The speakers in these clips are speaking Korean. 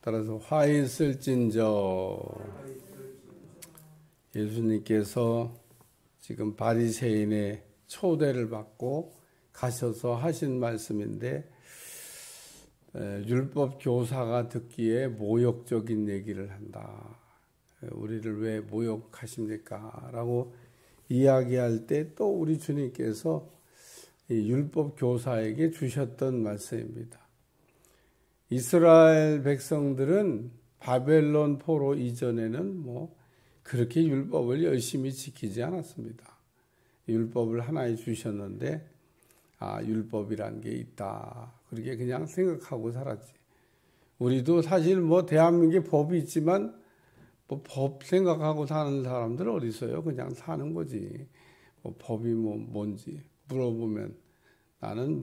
따라서 화 있을진저. 예수님께서 지금 바리새인의 초대를 받고 가셔서 하신 말씀인데, 율법 교사가 듣기에 모욕적인 얘기를 한다. 우리를 왜 모욕하십니까? 라고 이야기할 때 또 우리 주님께서 이 율법 교사에게 주셨던 말씀입니다. 이스라엘 백성들은 바벨론 포로 이전에는 그렇게 율법을 열심히 지키지 않았습니다. 율법을 하나에 주셨는데, 율법이란 게 있다, 그렇게 그냥 생각하고 살았지. 우리도 사실 대한민국에 법이 있지만 법 생각하고 사는 사람들 어디 있어요? 그냥 사는 거지. 법이 뭔지 물어보면 나는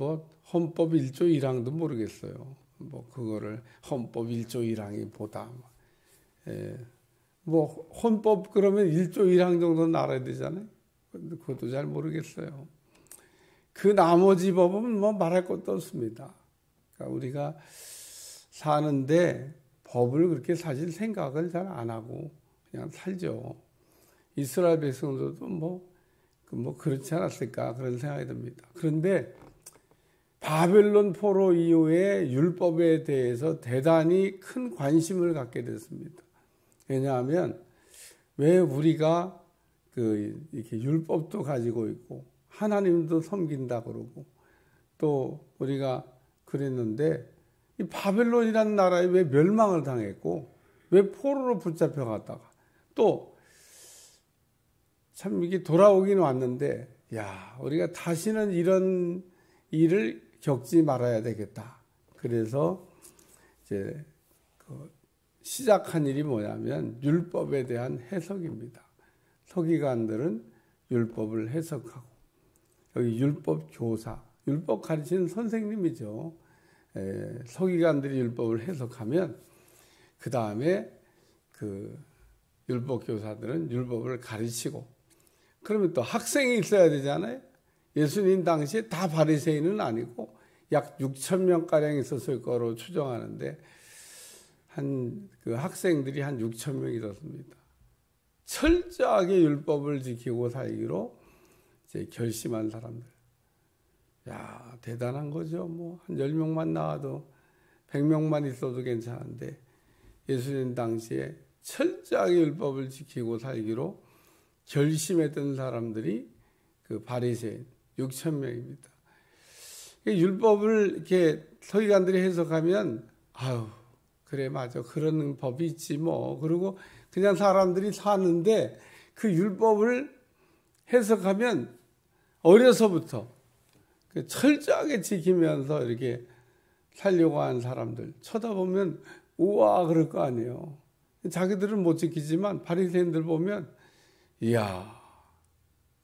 헌법 1조 1항도 모르겠어요. 그거를 헌법 1조 1항이 보다. 헌법 그러면 1조 1항 정도는 알아야 되잖아요. 근데 그것도 잘 모르겠어요. 그 나머지 법은 말할 것도 없습니다. 그러니까 우리가 사는데 법을 그렇게 사실 생각을 잘 안 하고 그냥 살죠. 이스라엘 백성들도 그렇지 않았을까 그런 생각이 듭니다. 그런데 바벨론 포로 이후에 율법에 대해서 대단히 큰 관심을 갖게 됐습니다. 왜냐하면 왜 우리가 이렇게 율법도 가지고 있고 하나님도 섬긴다 그러고 또 우리가 그랬는데, 이 바벨론이라는 나라에 왜 멸망을 당했고 왜 포로로 붙잡혀 갔다가 또 참 이게 돌아오긴 왔는데, 우리가 다시는 이런 일을 겪지 말아야 되겠다. 그래서 이제 시작한 일이 뭐냐면 율법에 대한 해석입니다. 서기관들은 율법을 해석하고, 여기 율법 교사, 율법 가르치는 선생님이죠. 서기관들이 율법을 해석하면 그 다음에 율법 교사들은 율법을 가르치고, 그러면 또 학생이 있어야 되잖아요. 예수님 당시에 다 바리새인은 아니고 약 6천 명가량 있었을 거로 추정하는데 학생들이 한 6천 명이 있었습니다. 철저하게 율법을 지키고 살기로 이제 결심한 사람들. 대단한 거죠. 한 10명만 나와도 100명만 있어도 괜찮은데 예수님 당시에 철저하게 율법을 지키고 살기로 결심했던 사람들이 바리새인 6천 명입니다. 율법을 이렇게 서기관들이 해석하면 그래 맞아, 그런 법이 있지 그리고 그냥 사람들이 사는데 그 율법을 해석하면 어려서부터 철저하게 지키면서 이렇게 살려고 하는 사람들 쳐다보면 우와 그럴 거 아니에요. 자기들은 못 지키지만 바리새인들 보면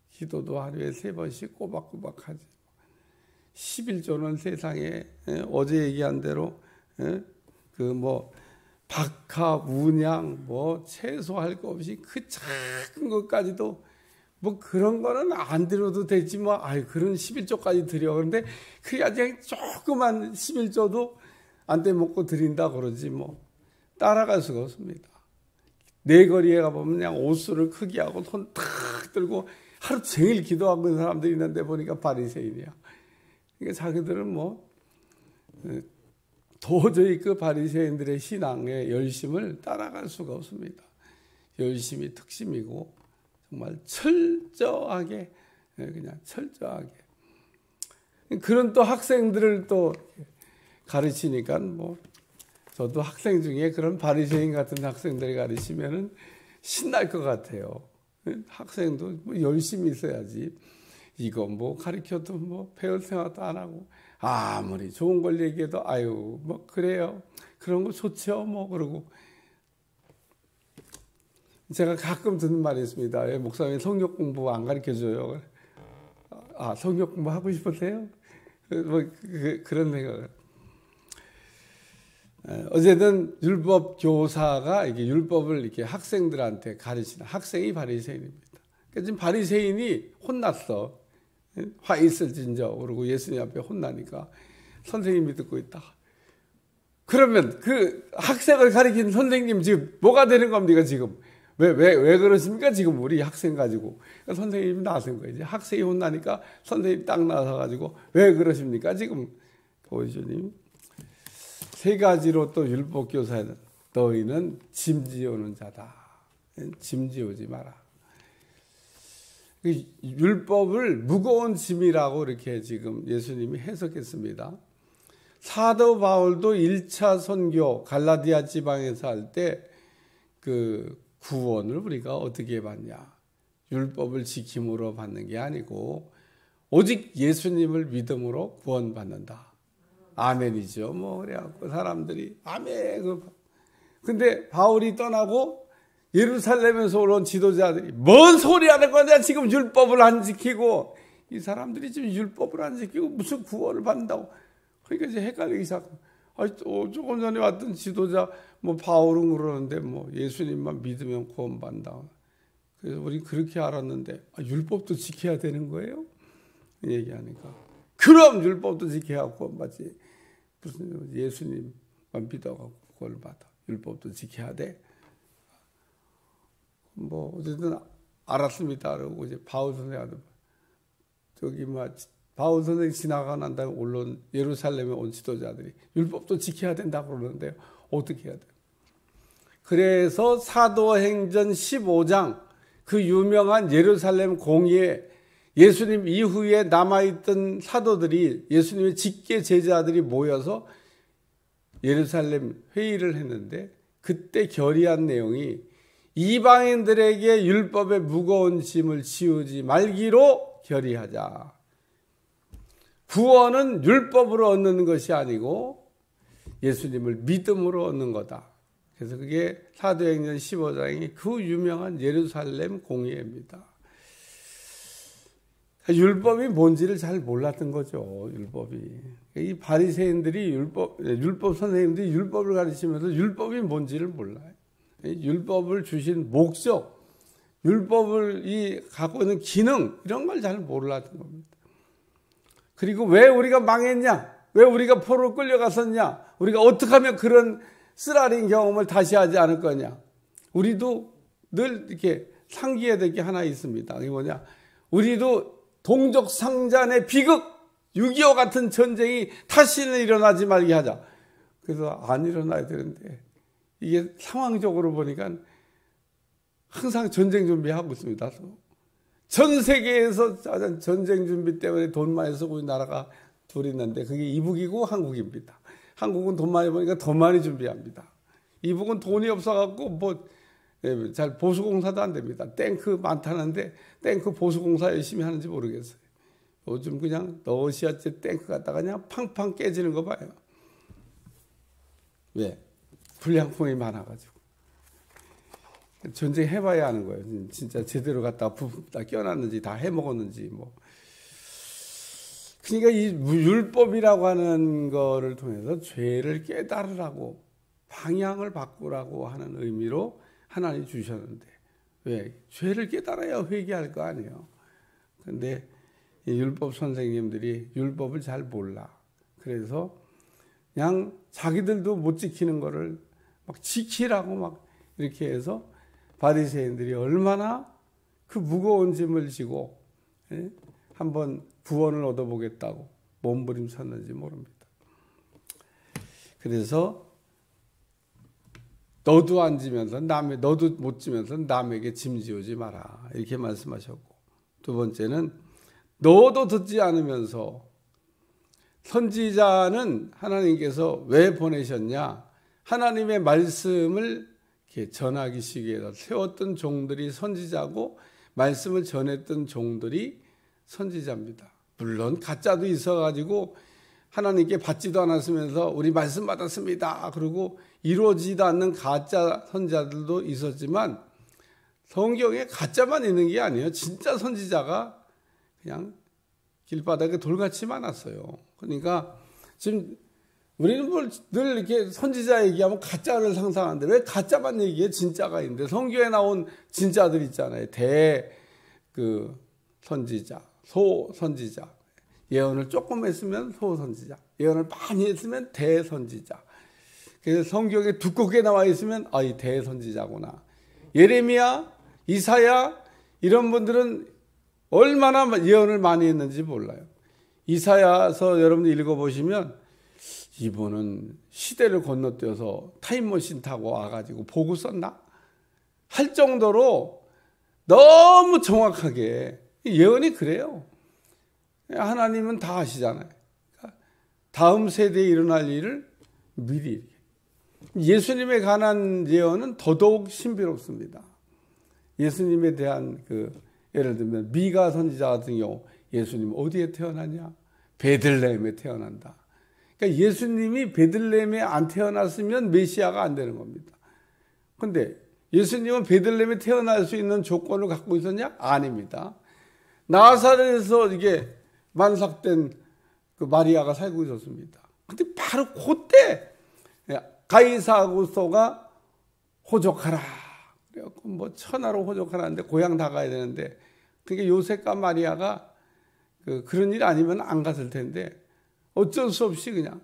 기도도 하루에 3번씩 꼬박꼬박 하지. 11조는 세상에 어제 얘기한 대로 박하, 문양, 채소할 거 없이 그 작은 것까지도 그런 거는 안 드려도 되지 그런 11조까지 드려. 그런데 그게 아주 조그만 11조도 안 떼먹고 드린다 그러지 따라갈 수가 없습니다. 내 거리에 가보면 그냥 옷수를 크게 하고 손 탁 들고 하루 종일 기도하고 있는 사람들이 있는데 보니까 바리새인이야. 그러니까 자기들은 도저히 그 바리새인들의 신앙의 열심을 따라갈 수가 없습니다. 열심이 특심이고 정말 철저하게, 그냥 철저하게. 그런 또 학생들을 또 가르치니까 저도 학생 중에 그런 바리새인 같은 학생들이 가르치면은 신날 것 같아요. 학생도 열심히 있어야지. 이거 가르쳐도 배울 생각도 안 하고 아무리 좋은 걸 얘기해도 그래요. 그런 거 좋죠. 그러고 제가 가끔 듣는 말이 있습니다. 목사님 성경 공부 안 가르쳐줘요. 성경 공부 하고 싶으세요? 그런 생각을. 어쨌든 율법 교사가 이게 율법을 이렇게 학생들한테 가르치는 학생이 바리새인입니다. 그러니까 지금 바리새인이 혼났어. 화 있을진저 그러고 예수님 앞에 혼나니까 선생님이 듣고 있다. 그러면 그 학생을 가리킨 선생님 지금 뭐가 되는 겁니까, 지금? 왜 그러십니까? 지금 우리 학생 가지고. 그러니까 선생님이 나선 거예요. 이제 학생이 혼나니까 선생님이 딱 나서가지고 왜 그러십니까? 지금 보여주님. 세 가지로 또 율법교사는 너희는 짐지우는 자다. 짐지우지 마라. 율법을 무거운 짐이라고 이렇게 지금 예수님이 해석했습니다. 사도 바울도 1차 선교 갈라디아 지방에서 할 때 그 구원을 우리가 어떻게 받냐. 율법을 지킴으로 받는 게 아니고 오직 예수님을 믿음으로 구원받는다. 아멘이죠. 뭐 그래갖고 사람들이 아멘. 근데 바울이 떠나고 예루살렘에서 올라온 지도자들이 뭔 소리 하는 거냐. 지금 율법을 안 지키고 이 사람들이 지금 율법을 안 지키고 무슨 구원을 받는다고. 그러니까 이제 헷갈리기 시작합니다. 조금 전에 왔던 지도자 뭐 바울은 그러는데 뭐 예수님만 믿으면 구원받는다. 그래서 우리 그렇게 알았는데 율법도 지켜야 되는 거예요? 얘기하니까 그럼 율법도 지켜야 구원받지. 무슨 예수님만 믿어가고 구원받아. 율법도 지켜야 돼. 뭐 어쨌든 알았습니다. 그러고 이제 바울 선생님한테 저기 뭐 바울 선생이 지나가 난 다음에 올라온 예루살렘에 온 지도자들이 율법도 지켜야 된다 그러는데요. 어떻게 해야 돼요? 그래서 사도행전 15장 그 유명한 예루살렘 공의에 예수님 이후에 남아있던 사도들이 예수님의 직계 제자들이 모여서 예루살렘 회의를 했는데 그때 결의한 내용이 이방인들에게 율법의 무거운 짐을 지우지 말기로 결의하자. 구원은 율법으로 얻는 것이 아니고 예수님을 믿음으로 얻는 거다. 그래서 그게 사도행전 15장이 그 유명한 예루살렘 공의회입니다. 율법이 뭔지를 잘 몰랐던 거죠. 율법이. 이 바리새인들이 율법 선생님들이 율법을 가르치면서 율법이 뭔지를 몰라요. 율법을 주신 목적, 율법을 갖고 있는 기능 이런 걸 잘 몰랐던 겁니다. 그리고 왜 우리가 망했냐? 왜 우리가 포로로 끌려갔었냐? 우리가 어떻게 하면 그런 쓰라린 경험을 다시 하지 않을 거냐? 우리도 늘 이렇게 상기해야 될 게 하나 있습니다. 그게 뭐냐? 우리도 동족 상잔의 비극, 6.25 같은 전쟁이 다시는 일어나지 말게 하자. 그래서 안 일어나야 되는데 이게 상황적으로 보니까 항상 전쟁 준비하고 있습니다. 전 세계에서 전쟁 준비 때문에 돈 많이 쓰고 있는 나라가 둘 있는데 그게 이북이고 한국입니다. 한국은 돈 많이 버니까 더 많이 준비합니다. 이북은 돈이 없어갖고 뭐 잘 보수공사도 안 됩니다. 탱크 많다는데 탱크 보수공사 열심히 하는지 모르겠어요. 요즘 그냥 러시아제 탱크 갖다가 그냥 팡팡 깨지는 거 봐요. 왜? 불량품이 많아가지고. 전쟁 해봐야 하는 거예요. 진짜 제대로 갖다 부품 다 껴놨는지 다 해먹었는지 뭐. 그러니까 이 율법이라고 하는 거를 통해서 죄를 깨달으라고 방향을 바꾸라고 하는 의미로 하나님이 주셨는데 왜? 죄를 깨달아야 회개할 거 아니에요. 그런데 이 율법 선생님들이 율법을 잘 몰라. 그래서 그냥 자기들도 못 지키는 거를 막 지키라고 막 이렇게 해서 바리새인들이 얼마나 그 무거운 짐을 지고 한번 구원을 얻어보겠다고 몸부림쳤는지 모릅니다. 그래서 너도 안 지면서 너도 못 지면서 남에게 짐 지우지 마라 이렇게 말씀하셨고, 두 번째는 너도 듣지 않으면서 선지자는 하나님께서 왜 보내셨냐? 하나님의 말씀을 이렇게 전하기 위해서 세웠던 종들이 선지자고 말씀을 전했던 종들이 선지자입니다. 물론 가짜도 있어가지고 하나님께 받지도 않았으면서 우리 말씀 받았습니다. 그리고 이루어지지도 않는 가짜 선지자들도 있었지만 성경에 가짜만 있는 게 아니에요. 진짜 선지자가 그냥 길바닥에 돌같이 많았어요. 그러니까 지금 우리는 늘 이렇게 선지자 얘기하면 가짜를 상상하는데 왜 가짜만 얘기해? 진짜가 있는데 성경에 나온 진짜들 있잖아요. 선지자, 소선지자. 예언을 조금 했으면 소선지자, 예언을 많이 했으면 대선지자. 그래서 성경에 두껍게 나와 있으면 이 대선지자구나. 예레미야, 이사야 이런 분들은 얼마나 예언을 많이 했는지 몰라요. 이사야서 여러분들 읽어보시면 이분은 시대를 건너뛰어서 타임머신 타고 와가지고 보고 썼나? 할 정도로 너무 정확하게 예언이 그래요. 하나님은 다 아시잖아요. 다음 세대에 일어날 일을 미리. 예수님에 관한 예언은 더더욱 신비롭습니다. 예수님에 대한 예를 들면 미가 선지자 같은 경우 예수님 어디에 태어나냐? 베들레헴에 태어난다. 그러니까 예수님이 베들레헴에 안 태어났으면 메시아가 안 되는 겁니다. 그런데 예수님은 베들레헴에 태어날 수 있는 조건을 갖고 있었냐? 아닙니다. 나사렛에서 이게 만삭된 마리아가 살고 있었습니다. 근데 바로 그때 가이사 아구스토가 호적하라. 그래갖고 뭐 천하로 호적하라는데 고향 다 가야 되는데 그게 요셉과 마리아가 그런 일 아니면 안 갔을 텐데 어쩔 수 없이 그냥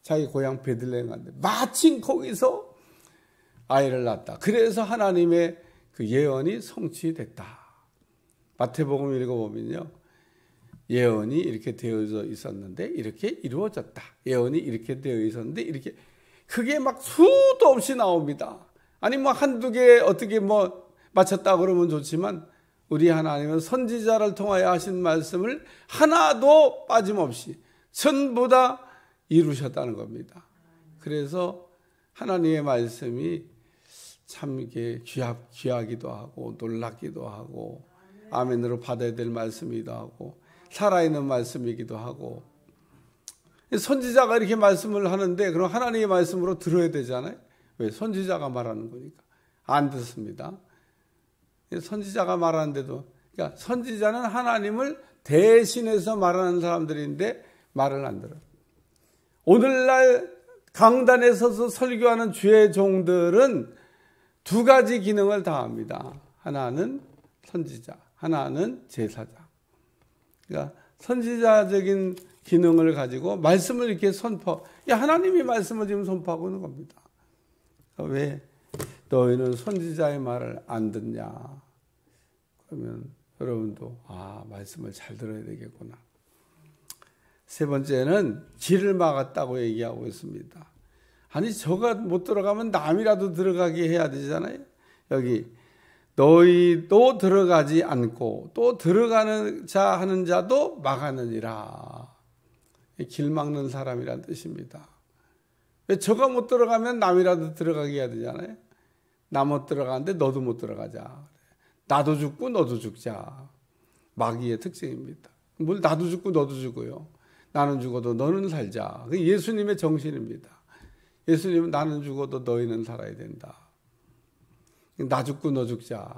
자기 고향 베들레헴 갔는데 마침 거기서 아이를 낳았다. 그래서 하나님의 그 예언이 성취됐다. 마태복음 읽어보면요. 예언이 이렇게 되어져 있었는데 이렇게 이루어졌다. 예언이 이렇게 되어 있었는데 이렇게 그게 막 수도 없이 나옵니다. 아니 뭐 한두 개 어떻게 뭐 맞췄다 그러면 좋지만 우리 하나님은 선지자를 통하여 하신 말씀을 하나도 빠짐없이 전부 다 이루셨다는 겁니다. 그래서 하나님의 말씀이 참 이게 귀하기도 하고 놀랍기도 하고 아멘으로 받아야 될 말씀이기도 하고 살아있는 말씀이기도 하고 선지자가 이렇게 말씀을 하는데 그럼 하나님의 말씀으로 들어야 되잖아요. 왜? 선지자가 말하는 거니까. 안 듣습니다. 선지자가 말하는데도 그러니까 선지자는 하나님을 대신해서 말하는 사람들인데 말을 안 들어요. 오늘날 강단에 서서 설교하는 주의 종들은 두 가지 기능을 다합니다. 하나는 선지자, 하나는 제사자. 그러니까 선지자적인 기능을 가지고 말씀을 이렇게 하나님이 말씀을 지금 선포하고 있는 겁니다. 왜 너희는 선지자의 말을 안 듣냐? 그러면 여러분도 말씀을 잘 들어야 되겠구나. 세 번째는 길을 막았다고 얘기하고 있습니다. 아니 저가 못 들어가면 남이라도 들어가게 해야 되잖아요. 여기 너희도 들어가지 않고 또 들어가는 자 하는 자도 막았느니라. 길 막는 사람이란 뜻입니다. 왜 저가 못 들어가면 남이라도 들어가게 해야 되잖아요. 나 못 들어가는데 너도 못 들어가자. 나도 죽고 너도 죽자. 마귀의 특징입니다. 뭘 나도 죽고 너도 죽어요. 나는 죽어도 너는 살자. 그게 예수님의 정신입니다. 예수님은 나는 죽어도 너희는 살아야 된다. 나 죽고 너 죽자.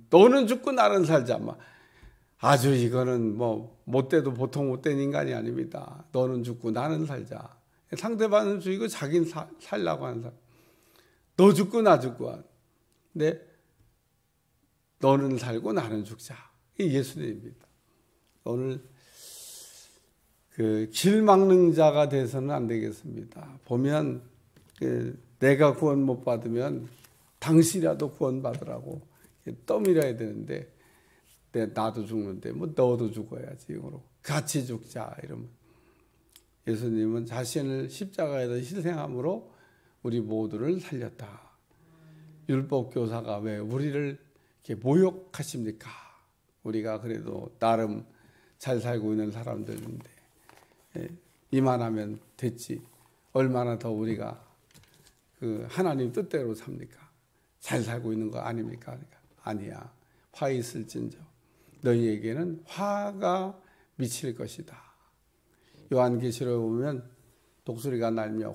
너는 죽고 나는 살자. 아주 이거는 뭐 못돼도 보통 못된 인간이 아닙니다. 너는 죽고 나는 살자. 상대방은 죽이고 자기는 살라고 하는 사람. 너 죽고 나 죽고. 근데 너는 살고 나는 죽자. 이게 예수님입니다. 오늘 길 막는 자가 돼서는 안 되겠습니다. 보면 내가 구원 못 받으면 당신이라도 구원 받으라고 떠밀어야 되는데 나도 죽는데 뭐 너도 죽어야지. 이거로 같이 죽자 이러면 예수님은 자신을 십자가에서 희생함으로 우리 모두를 살렸다. 율법 교사가 왜 우리를 이렇게 모욕하십니까? 우리가 그래도 나름 잘 살고 있는 사람들인데 이만하면 됐지. 얼마나 더 우리가 하나님 뜻대로 삽니까? 잘 살고 있는 거 아닙니까? 그러니까 아니야. 화 있을진저 너희에게는 화가 미칠 것이다. 요한계시록에 보면 독수리가 날며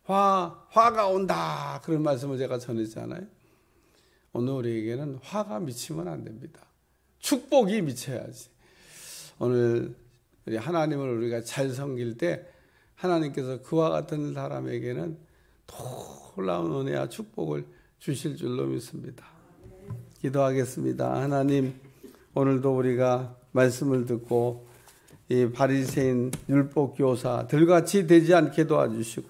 화가 온다. 그런 말씀을 제가 전했잖아요. 오늘 우리에게는 화가 미치면 안 됩니다. 축복이 미쳐야지. 오늘 하나님을 우리가 잘 섬길 때 하나님께서 그와 같은 사람에게는 놀라운 은혜와 축복을 주실 줄로 믿습니다. 기도하겠습니다. 하나님, 오늘도 우리가 말씀을 듣고 이 바리새인 율법 교사들같이 되지 않게 도와주시고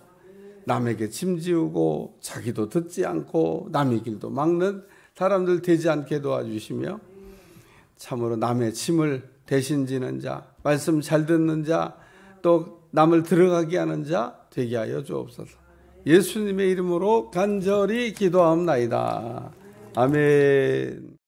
남에게 침지우고 자기도 듣지 않고 남의 길도 막는 사람들 되지 않게 도와주시며 참으로 남의 침을 대신 지는 자, 말씀 잘 듣는 자, 또 남을 들어가게 하는 자 되게 하여 주옵소서. 예수님의 이름으로 간절히 기도하옵나이다. 아멘.